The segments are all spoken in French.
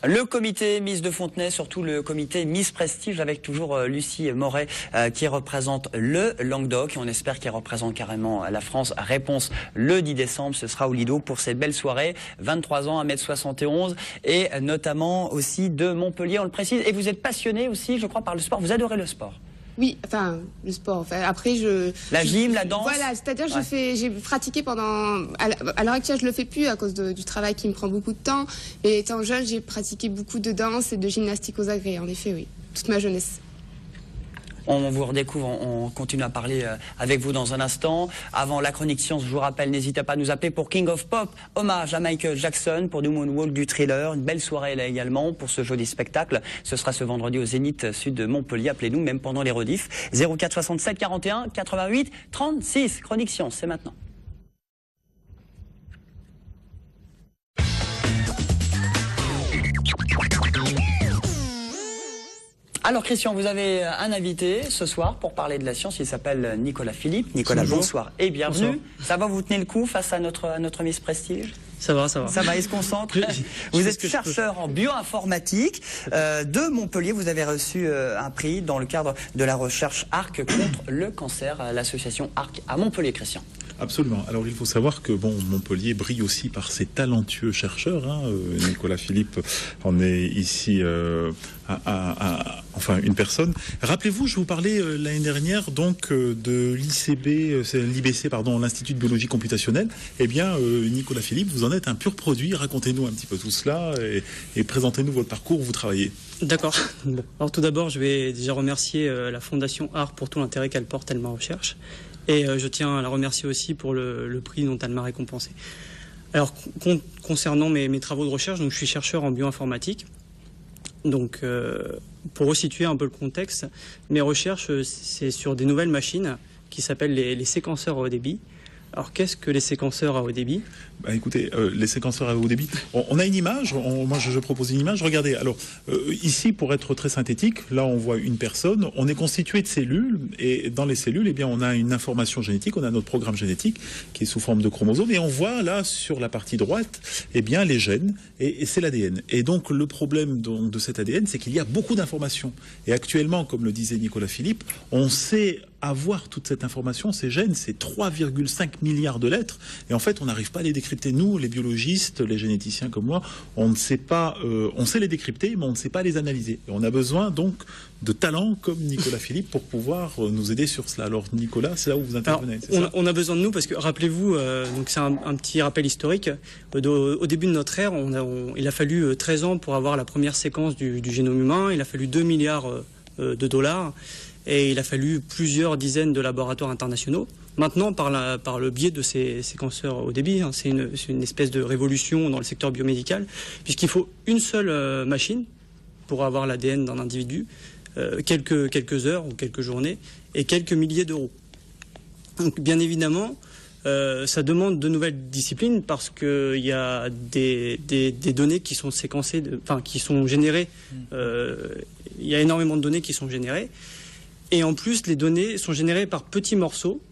Le comité Miss de Fontenay, surtout le comité Miss Prestige, avec toujours Lucie Moret qui représente le Languedoc. Et on espère qu'elle représente carrément la France. Réponse le 10 décembre, ce sera au Lido pour cette belle soirée. 23 ans, 1m71 et notamment aussi de Montpellier, on le précise. Et vous êtes passionné aussi, je crois, par le sport. Vous adorez le sport. Oui, enfin, le sport. Enfin, après, la gym, la danse. Voilà, c'est-à-dire j'ai pratiqué pendant. À l'heure actuelle, je le fais plus à cause du travail qui me prend beaucoup de temps. Et étant jeune, j'ai pratiqué beaucoup de danse et de gymnastique aux agrès. En effet, oui, toute ma jeunesse. On vous redécouvre, on continue à parler avec vous dans un instant. Avant la chronique science, je vous rappelle, n'hésitez pas à nous appeler pour King of Pop, hommage à Michael Jackson, pour du Moonwalk, du Thriller, une belle soirée là également pour ce joli spectacle. Ce sera ce vendredi au Zénith Sud de Montpellier. Appelez-nous même pendant les rediffs. 04 67 41 88 36. Chronique science, c'est maintenant. Alors Christian, vous avez un invité ce soir pour parler de la science, il s'appelle Nicolas Philippe. Nicolas, bonsoir et bienvenue. Bonsoir. Ça va, vous tenez le coup face à notre Miss Prestige? Ça va, ça va. Ça va, il se concentre. Vous êtes chercheur en bioinformatique de Montpellier. Vous avez reçu un prix dans le cadre de la recherche ARC contre le cancer, l'association ARC à Montpellier, Christian. Absolument. Alors il faut savoir que Montpellier brille aussi par ses talentueux chercheurs. Hein. Nicolas Philippe en est ici enfin une personne. Rappelez-vous, je vous parlais l'année dernière donc de l'IBC, pardon, l'Institut de biologie computationnelle. Eh bien, Nicolas Philippe, vous en êtes un pur produit. Racontez-nous un petit peu tout cela et présentez-nous votre parcours où vous travaillez. D'accord. Bon. Alors tout d'abord, je vais déjà remercier la Fondation ARC pour tout l'intérêt qu'elle porte à ma recherche. Et je tiens à la remercier aussi pour le prix dont elle m'a récompensé. Alors, concernant mes travaux de recherche, donc je suis chercheur en bioinformatique. Donc, pour resituer un peu le contexte, mes recherches, c'est sur des nouvelles machines qui s'appellent les séquenceurs à haut débit. Alors, qu'est-ce que les séquenceurs à haut débit? Écoutez, les séquenceurs à haut débit, on a une image, moi je propose une image, regardez, alors ici pour être très synthétique, là on voit une personne, on est constitué de cellules, et dans les cellules, eh bien, on a une information génétique, on a notre programme génétique qui est sous forme de chromosomes, et on voit là sur la partie droite, eh bien, les gènes, et c'est l'ADN. Et donc le problème donc, de cet ADN, c'est qu'il y a beaucoup d'informations. Et actuellement, comme le disait Nicolas Philippe, on sait avoir toute cette information, ces gènes, c'est 3,5 milliards de lettres, et en fait on n'arrive pas à les décrypter. Nous, les biologistes, les généticiens comme moi, on ne sait pas, on sait les décrypter, mais on ne sait pas les analyser. Et on a besoin donc de talents comme Nicolas Philippe pour pouvoir nous aider sur cela. Alors Nicolas, c'est là où vous intervenez. On a besoin de nous parce que rappelez-vous, donc c'est un petit rappel historique. Au début de notre ère, il a fallu 13 ans pour avoir la première séquence du génome humain. Il a fallu 2 milliards de dollars. Et il a fallu plusieurs dizaines de laboratoires internationaux. Maintenant, par le biais de ces séquenceurs au débit, hein, c'est une espèce de révolution dans le secteur biomédical, puisqu'il faut une seule machine pour avoir l'ADN d'un individu, quelques heures ou quelques journées, et quelques milliers d'euros. Donc, bien évidemment, ça demande de nouvelles disciplines parce qu'il y a des données qui sont séquencées, qui sont générées. Il y a énormément de données qui sont générées. Et en plus, les données sont générées par petits morceaux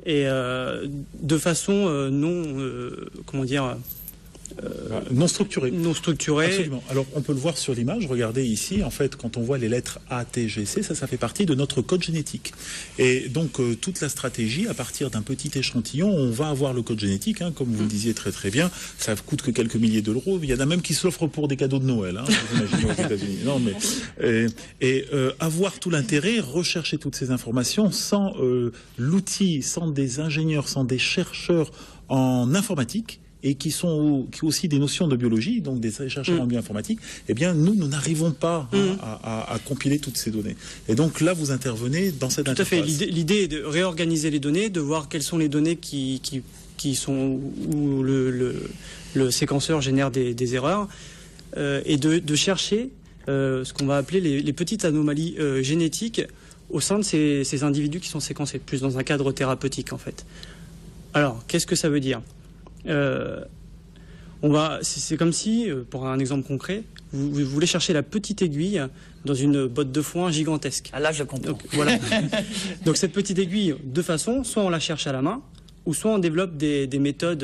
et de façon non structurée. Non structurée. Absolument. Alors, on peut le voir sur l'image. Regardez ici, en fait, quand on voit les lettres A, T, G, C, ça fait partie de notre code génétique. Et donc, toute la stratégie, à partir d'un petit échantillon, on va avoir le code génétique, hein, comme vous le disiez très très bien. Ça coûte que quelques milliers d'euros. Il y en a même qui s'offrent pour des cadeaux de Noël, hein, vous imaginez, aux États-Unis. Non, mais avoir tout l'intérêt, rechercher toutes ces informations sans l'outil, sans des ingénieurs, sans des chercheurs en informatique, et qui ont aussi des notions de biologie, donc des chercheurs en bioinformatique, eh bien, nous n'arrivons pas à compiler toutes ces données. Et donc là, vous intervenez dans cette interface. Tout à fait. L'idée est de réorganiser les données, de voir quelles sont les données qui sont où le séquenceur génère des erreurs, et de chercher ce qu'on va appeler les petites anomalies génétiques au sein de ces individus qui sont séquencés, plus dans un cadre thérapeutique, en fait. Alors, qu'est-ce que ça veut dire ? C'est comme si, pour un exemple concret, vous voulez chercher la petite aiguille dans une botte de foin gigantesque. Ah là, je comprends. Donc, voilà. Donc cette petite aiguille, deux façons, soit on la cherche à la main, ou soit on développe des méthodes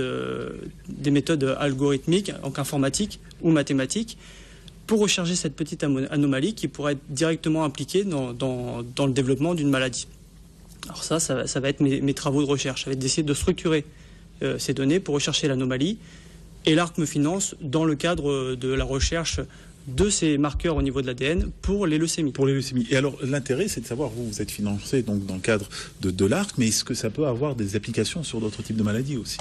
algorithmiques, donc informatiques ou mathématiques, pour rechercher cette petite anomalie qui pourrait être directement impliquée dans le développement d'une maladie. Alors ça va être mes travaux de recherche. Ça va être d'essayer de structurer ces données pour rechercher l'anomalie. Et l'ARC me finance dans le cadre de la recherche de ces marqueurs au niveau de l'ADN pour les leucémies. Pour les leucémies. Et alors, l'intérêt, c'est de savoir, vous êtes financé donc, dans le cadre de l'ARC, mais est-ce que ça peut avoir des applications sur d'autres types de maladies aussi?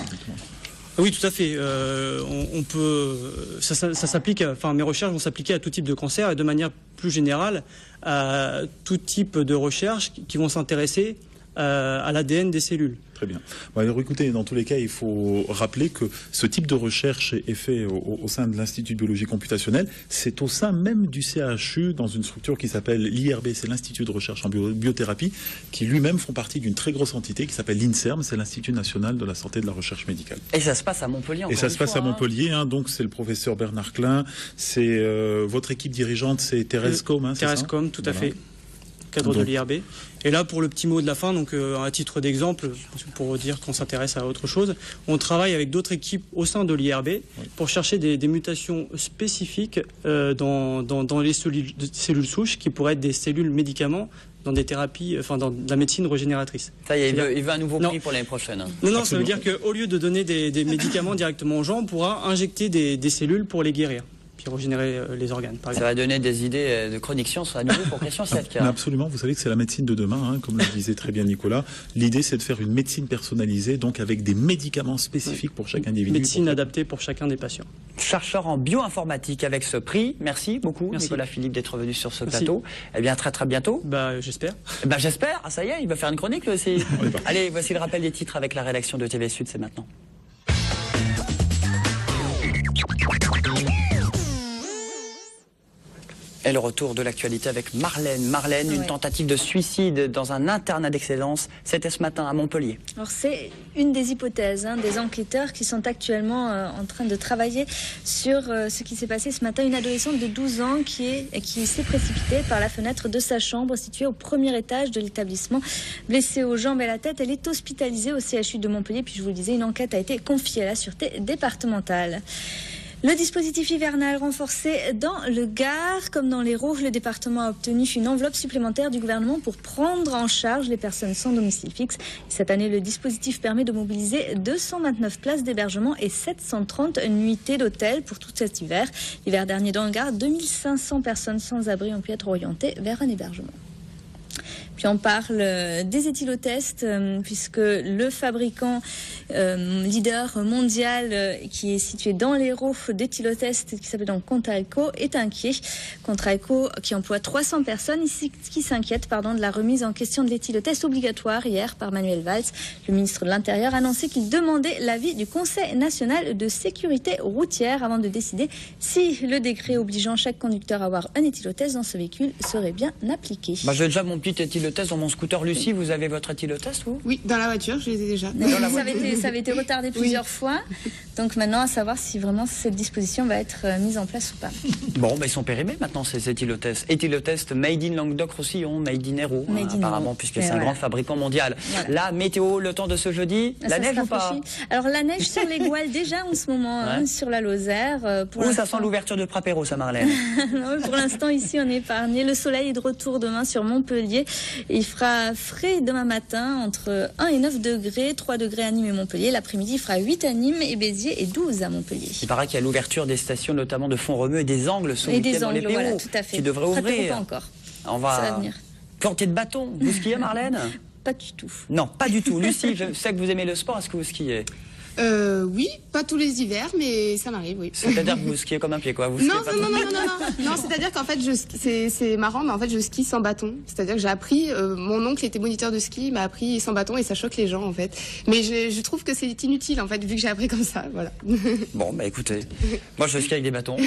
Oui, tout à fait. On peut, ça s'applique. Enfin, mes recherches vont s'appliquer à tout type de cancer et de manière plus générale à tout type de recherches qui vont s'intéresser à l'ADN des cellules. Très bien. Bon, alors écoutez, dans tous les cas, il faut rappeler que ce type de recherche est fait au sein de l'Institut de biologie computationnelle. C'est au sein même du CHU, dans une structure qui s'appelle l'IRB, c'est l'Institut de recherche en biothérapie, qui lui-même font partie d'une très grosse entité qui s'appelle l'INSERM, c'est l'Institut national de la santé et de la recherche médicale. Et ça se passe à Montpellier. Et ça se passe à Montpellier, donc c'est le professeur Bernard Klein, c'est votre équipe dirigeante, c'est Thérèse Combe, Thérèse Combe, tout à fait, cadre de l'IRB. Et là, pour le petit mot de la fin, donc à titre d'exemple, pour dire qu'on s'intéresse à autre chose, on travaille avec d'autres équipes au sein de l'IRB pour chercher des mutations spécifiques dans les cellules souches qui pourraient être des cellules médicaments dans des thérapies, enfin dans la médecine régénératrice. Ça y est, il veut un nouveau prix pour l'année prochaine. Non, ça veut dire qu'au lieu de donner des médicaments directement aux gens, on pourra injecter des cellules pour les guérir. Régénérer les organes, par exemple. Ça va donner des idées de chronique science à nouveau pour Christian Siatka. Absolument, vous savez que c'est la médecine de demain, comme le disait très bien Nicolas. L'idée, c'est de faire une médecine personnalisée, donc avec des médicaments spécifiques pour chaque individu. Médecine adaptée pour chacun des patients. Chercheur en bioinformatique avec ce prix. Merci beaucoup, Nicolas Philippe, d'être venu sur ce plateau. Eh bien, très très bientôt. J'espère. J'espère. Ah, ça y est, il va faire une chronique, lui aussi. Allez, voici le rappel des titres avec la rédaction de TV Sud, c'est maintenant. Et le retour de l'actualité avec Marlène. Marlène, une tentative de suicide dans un internat d'excellence. C'était ce matin à Montpellier. Alors c'est une des hypothèses des enquêteurs qui sont actuellement en train de travailler sur ce qui s'est passé ce matin. Une adolescente de 12 ans qui s'est précipitée par la fenêtre de sa chambre située au premier étage de l'établissement. Blessée aux jambes et à la tête, elle est hospitalisée au CHU de Montpellier. Puis je vous le disais, une enquête a été confiée à la sûreté départementale. Le dispositif hivernal renforcé dans le Gard, comme dans l'Hérault, le département a obtenu une enveloppe supplémentaire du gouvernement pour prendre en charge les personnes sans domicile fixe. Cette année, le dispositif permet de mobiliser 229 places d'hébergement et 730 nuitées d'hôtel pour tout cet hiver. L'hiver dernier dans le Gard, 2500 personnes sans abri ont pu être orientées vers un hébergement. Puis on parle des éthylotests, puisque le fabricant leader mondial qui est situé dans l'Hérault d'éthylotests, qui s'appelle donc Contraeco, est inquiet. Contraeco, qui emploie 300 personnes, qui s'inquiète de la remise en question de l'éthylotest obligatoire hier par Manuel Valls. Le ministre de l'Intérieur a annoncé qu'il demandait l'avis du Conseil national de sécurité routière avant de décider si le décret obligeant chaque conducteur à avoir un éthylotest dans ce véhicule serait bien appliqué. J'ai déjà mon petit éthylotest dans mon scooter. Lucie, vous avez votre éthylotest, vous? Oui, dans la voiture, je les ai déjà. Ça avait été retardé plusieurs fois. Donc maintenant, à savoir si vraiment cette disposition va être mise en place ou pas. Bon, ils sont périmés maintenant, ces éthylotests. Éthylotest made in Languedoc-Roussillon, made in Hérault, apparemment, puisque c'est un grand fabricant mondial. Voilà. La météo, le temps de ce jeudi, la neige ou pas? Alors la neige sur les Gouales déjà en ce moment, sur la Lozère. Ça sent l'ouverture de Prapéro, ça, Marlène? Non, pour l'instant, ici, on est épargné. Le soleil est de retour demain sur Montpellier. Il fera frais demain matin, entre 1 et 9 degrés, 3 degrés à Nîmes et Montpellier. L'après-midi, il fera 8 à Nîmes et Béziers et 12 à Montpellier. Il paraît qu'il y a l'ouverture des stations, notamment de Font-Romeu et des Angles ce week-end dans les Pérots, voilà, tout à fait. qui devraient ouvrir. Pas encore. On va, ça va venir. Planter de bâtons. Vous skiez, Marlène? Pas du tout. Non, pas du tout. Lucie, je sais que vous aimez le sport. Est-ce que vous skiez? Oui, pas tous les hivers, mais ça m'arrive, oui. C'est-à-dire que vous skiez comme un pied, quoi. Non, c'est-à-dire qu'en fait, c'est marrant, mais en fait, je skie sans bâton. C'est-à-dire que j'ai appris, mon oncle était moniteur de ski, il m'a appris sans bâton et ça choque les gens, en fait. Mais je trouve que c'est inutile, en fait, vu que j'ai appris comme ça, voilà. Bon, écoutez, moi je skie avec des bâtons.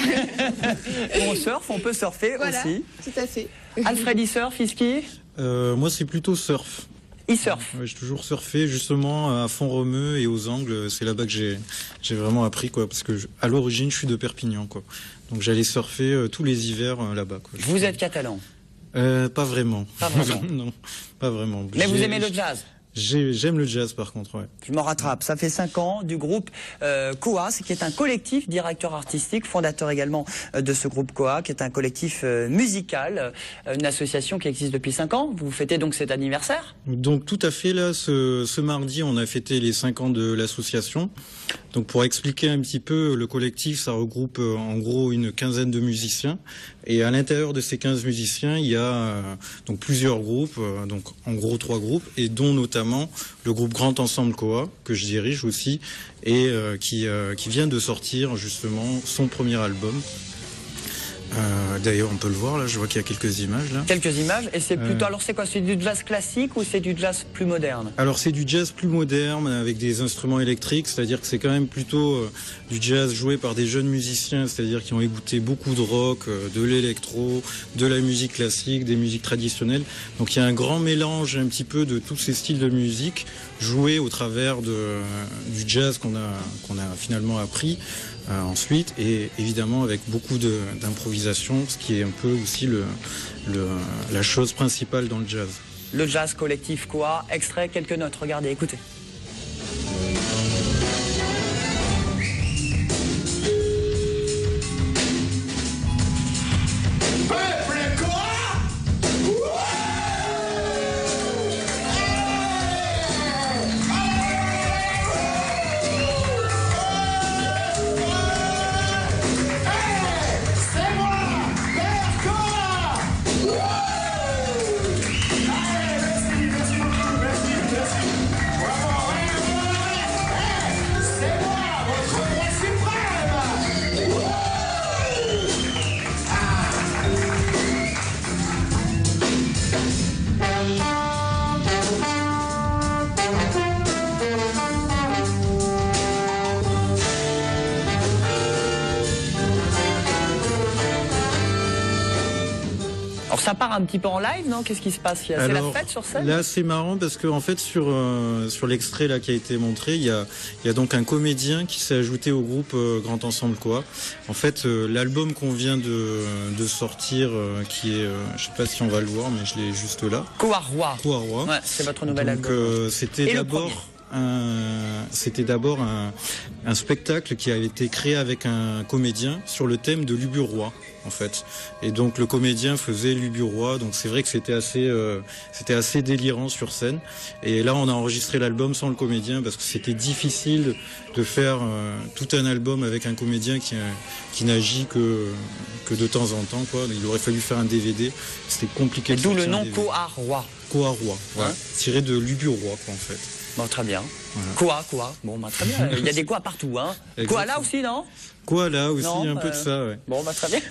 On surfe, on peut surfer aussi. Tout à fait. Alfred, il surfe, il skie? Moi, c'est plutôt surf. Il surfe. Ouais, j'ai toujours surfé justement à Font-Romeu et aux Angles. C'est là-bas que j'ai vraiment appris, quoi, parce que à l'origine, je suis de Perpignan, quoi. Donc j'allais surfer tous les hivers là-bas, quoi. Vous êtes catalan? Pas vraiment. Pas vraiment. Non, pas vraiment. Mais vous aimez le jazz? J'aime le jazz par contre, ouais. Je me rattrape. Ça fait 5 ans du groupe Koa, qui est un collectif, directeur artistique, fondateur également de ce groupe Koa, qui est un collectif musical, une association qui existe depuis 5 ans. Vous fêtez donc cet anniversaire? Donc tout à fait, là, ce mardi, on a fêté les 5 ans de l'association. Donc pour expliquer un petit peu, le collectif, ça regroupe en gros une quinzaine de musiciens. Et à l'intérieur de ces 15 musiciens, il y a donc plusieurs groupes, donc en gros 3 groupes, et dont notamment le groupe Grand Ensemble Koa, que je dirige aussi, et qui vient de sortir justement son premier album. D'ailleurs, on peut le voir, là, je vois qu'il y a quelques images, là. Quelques images, et c'est plutôt, alors c'est quoi, c'est du jazz classique ou c'est du jazz plus moderne? Alors c'est du jazz plus moderne, avec des instruments électriques, c'est-à-dire que c'est quand même plutôt du jazz joué par des jeunes musiciens, c'est-à-dire qui ont écouté beaucoup de rock, de l'électro, de la musique classique, des musiques traditionnelles. Donc il y a un grand mélange un petit peu de tous ces styles de musique, joués au travers du jazz qu'on a finalement appris. Ensuite, et évidemment avec beaucoup d'improvisation, ce qui est un peu aussi la chose principale dans le jazz. Le jazz collectif Koa, extrait, quelques notes, regardez, écoutez. Alors ça part un petit peu en live, non? Qu'est-ce qui se passe? C'est la fête sur scène? Là, c'est marrant parce que en fait, sur l'extrait là qui a été montré, il y a donc un comédien qui s'est ajouté au groupe Grand Ensemble Koa. En fait, l'album qu'on vient de sortir, qui est, je sais pas si on va le voir, mais je l'ai juste là. Koa Roi. Koa Roi. Ouais, c'est votre nouvel album. C'était d'abord un spectacle qui avait été créé avec un comédien sur le thème de l'Ubu-Roi, en fait. Et donc le comédien faisait l'Ubu-Roi, donc c'est vrai que c'était assez délirant sur scène. Et là, on a enregistré l'album sans le comédien parce que c'était difficile de faire tout un album avec un comédien qui n'agit que de temps en temps, quoi. Il aurait fallu faire un DVD. C'était compliqué. D'où le nom Koa Roi. Koa Roi, ouais. Tiré de l'Ubu-Roi, quoi, en fait. Bon, très bien. Voilà. Koa. Bon, bah, très bien. Il y a des Koa partout, hein. Koa là aussi, non? Koala aussi, non, un peu de ça, ouais. Bon, bah, très bien.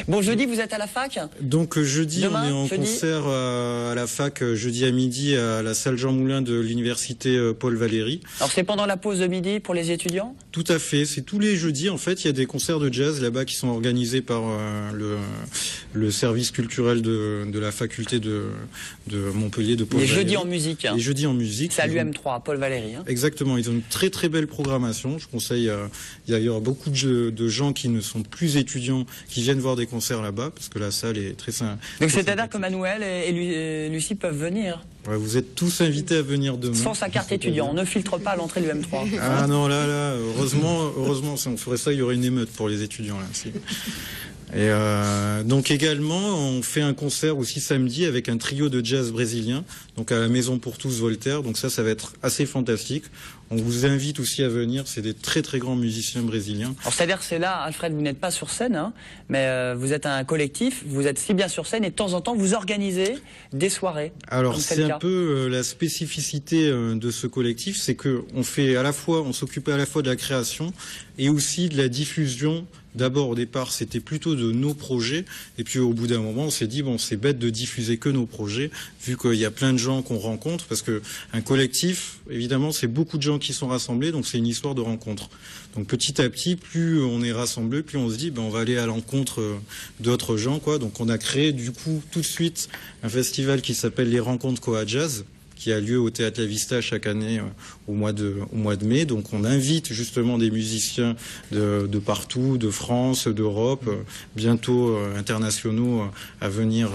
Bon, jeudi, vous êtes à la fac? Donc, jeudi, demain, on est en concert à la fac, jeudi à midi, à la salle Jean Moulin de l'université Paul Valéry. Alors, c'est pendant la pause de midi pour les étudiants? Tout à fait. C'est tous les jeudis, en fait. Il y a des concerts de jazz là-bas qui sont organisés par le service culturel de la faculté de Montpellier, de Paul Valéry. Les jeudis en musique. Les jeudis en musique. C'est à l'UM3, Paul Valéry. Hein. Exactement. Ils ont une très très belle programmation. Je conseille, il y aura beaucoup de gens qui ne sont plus étudiants qui viennent voir des concerts là-bas parce que la salle est très sympa. Donc c'est-à-dire que Manuel et Lucie peuvent venir? Ouais, vous êtes tous invités à venir demain. Sans sa carte étudiant, on ne filtre pas à l'entrée de l'UM3. Ah non, là, heureusement, si on ferait ça, il y aurait une émeute pour les étudiants là. Si. Et donc également, on fait un concert aussi samedi avec un trio de jazz brésilien, donc à la Maison pour tous Voltaire. Donc ça va être assez fantastique. On vous invite aussi à venir. C'est des très très grands musiciens brésiliens. Alors c'est-à-dire que c'est là, Alfred, vous n'êtes pas sur scène, hein, mais vous êtes un collectif. Vous êtes si bien sur scène et de temps en temps vous organisez des soirées. Alors c'est un peu la spécificité de ce collectif, c'est que on s'occupe à la fois de la création et aussi de la diffusion. D'abord, au départ, c'était plutôt de nos projets. Et puis, au bout d'un moment, on s'est dit, bon, c'est bête de diffuser que nos projets, vu qu'il y a plein de gens qu'on rencontre. Parce que un collectif, évidemment, c'est beaucoup de gens qui sont rassemblés. Donc, c'est une histoire de rencontre. Donc, petit à petit, plus on est rassemblés, plus on se dit, ben, on va aller à l'encontre d'autres gens, quoi. Donc, on a créé, du coup, tout de suite, un festival qui s'appelle les Rencontres Koa Jazz, qui a lieu au Théâtre La Vista chaque année au mois de mai. Donc on invite justement des musiciens de partout, de France, d'Europe, bientôt internationaux à venir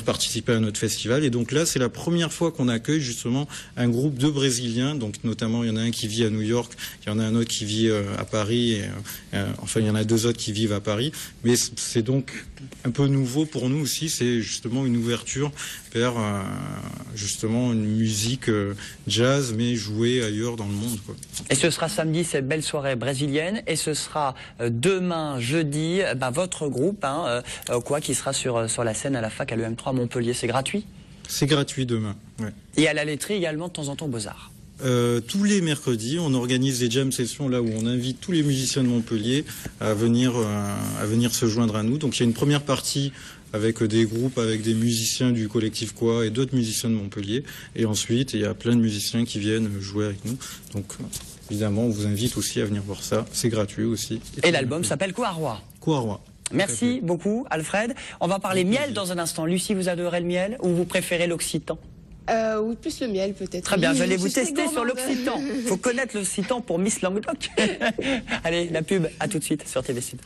participer à notre festival. Et donc là, c'est la première fois qu'on accueille justement un groupe de Brésiliens. Donc notamment, il y en a un qui vit à New York, il y en a un autre qui vit à Paris. Et, enfin, il y en a 2 autres qui vivent à Paris. Mais c'est donc un peu nouveau pour nous aussi. C'est justement une ouverture vers justement une musique jazz, mais jouée ailleurs dans le monde, quoi. Et ce sera samedi, cette belle soirée brésilienne, et ce sera demain, jeudi, votre groupe, qui sera sur la scène à la fac à l'EM3 à Montpellier. C'est gratuit? C'est gratuit demain, ouais. Et à la laiterie également, de temps en temps, Beaux-Arts. Tous les mercredis, on organise des jam sessions là où on invite tous les musiciens de Montpellier à venir se joindre à nous. Donc il y a une première partie avec des groupes, avec des musiciens du collectif Quoi et d'autres musiciens de Montpellier. Et ensuite, il y a plein de musiciens qui viennent jouer avec nous. Donc évidemment, on vous invite aussi à venir voir ça. C'est gratuit aussi. Et l'album s'appelle Quoi Roi. Quoi Roi. Merci beaucoup, Alfred. On va parler miel dans un instant. Lucie, vous adorez le miel ou vous préférez l'occitan? Oui, plus le miel peut-être. Très bien, Oui, j'allais je vous suis très tester sur gourmande. l'occitan. Il faut connaître l'occitan pour Miss Languedoc. Allez, la pub, à tout de suite sur TV Sud.